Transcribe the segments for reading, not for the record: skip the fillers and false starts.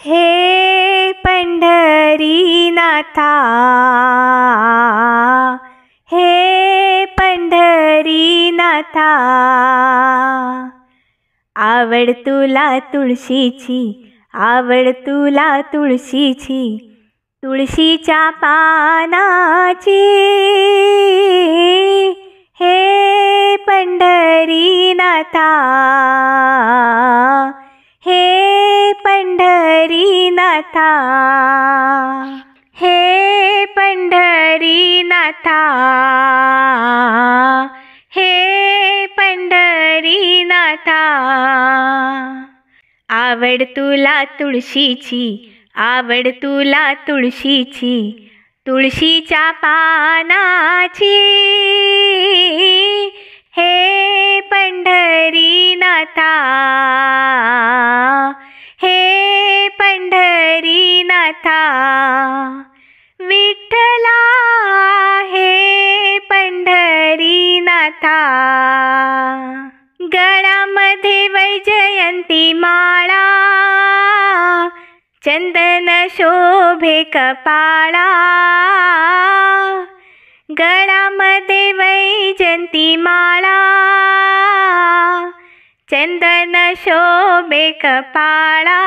हे पंढरीनाथा, हे पंढरीनाथा, आवड तुला तुळशीची, आवड तुला तुळशीची, तुळशीच्या पानाची. हे पंढरीनाथा, हे पंढरीनाथा, हे पंढरीनाथा, हे पंढरीनाथा, आवड तुला तुळशीची, आवड तुला तुळशीची, तुळशीच्या पानाची. हे पंढरीनाथा, हे पंढरीनाथा, विठ्ठला हे पंढरीनाथा. गळामध्ये वैजयंती माळा, चंदन शोभे कपाळा. गळामध्ये वैजयंती माळा, चंदन शोभे कपाळा.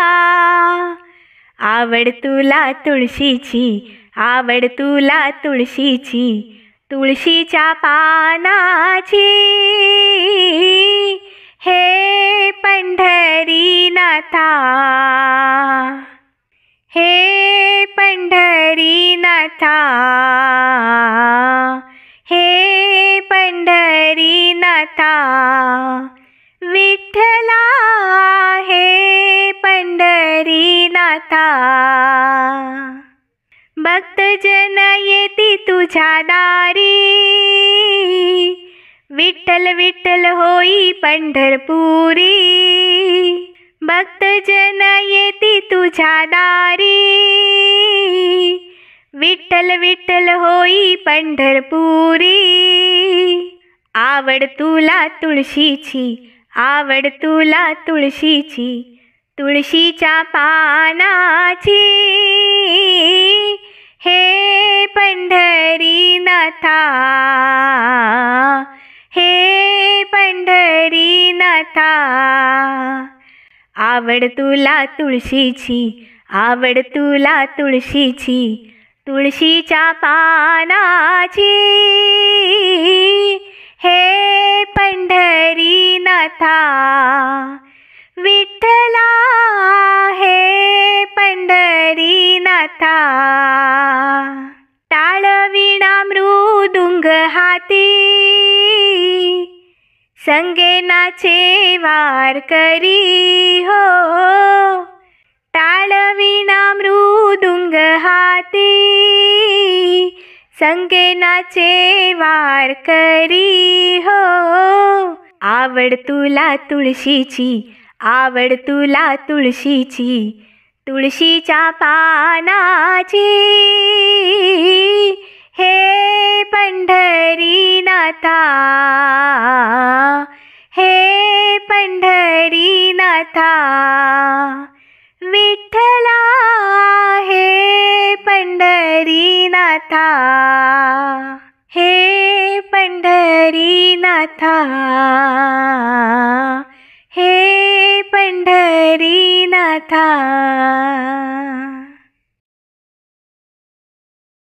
आवड तुला तुळशीची, आवड तुला तुळशीची, तुळशीच्या पानाची. हे पंढरीनाथा, हे पंढरीनाथा, हे पंढरीनाथा, विठ्ठला हे पंढरीनाथा. भक्तजन येती तुझ्या दारी, विठ्ठल विठ्ठल होई पंढरपुरी. भक्तजन येती तुझ्या दारी, विठ्ठल विठ्ठल होई पंढरपुरी. आवड तुला तुळशीची, आवड तुला तुळशीची, तुळशीच्या पानाची. हे पंढरीनाथा, हे पंढरीनाथा, आवड तुला तुळशीची, आवड तुला तुळशीची, तुळशीच्या पानाची. हे पंढरीनाथा, विठ्ठला हे पंढरीनाथा. टाळ वीणा मृदुंग हाती, संगे नाचे वारकरी हो. टाळ वीणा मृदुंग हाती, संगे नाचे वारकरी हो. आवड तुला तुळशीची, आवड तुला तुळशीची, तुळशीच्या पानाची. हे पंढरीनाथा, हे पंढरीनाथा, विठ्ठला हे पंढरीनाथा. हे पंढरीनाथा, हे पंढरीनाथा.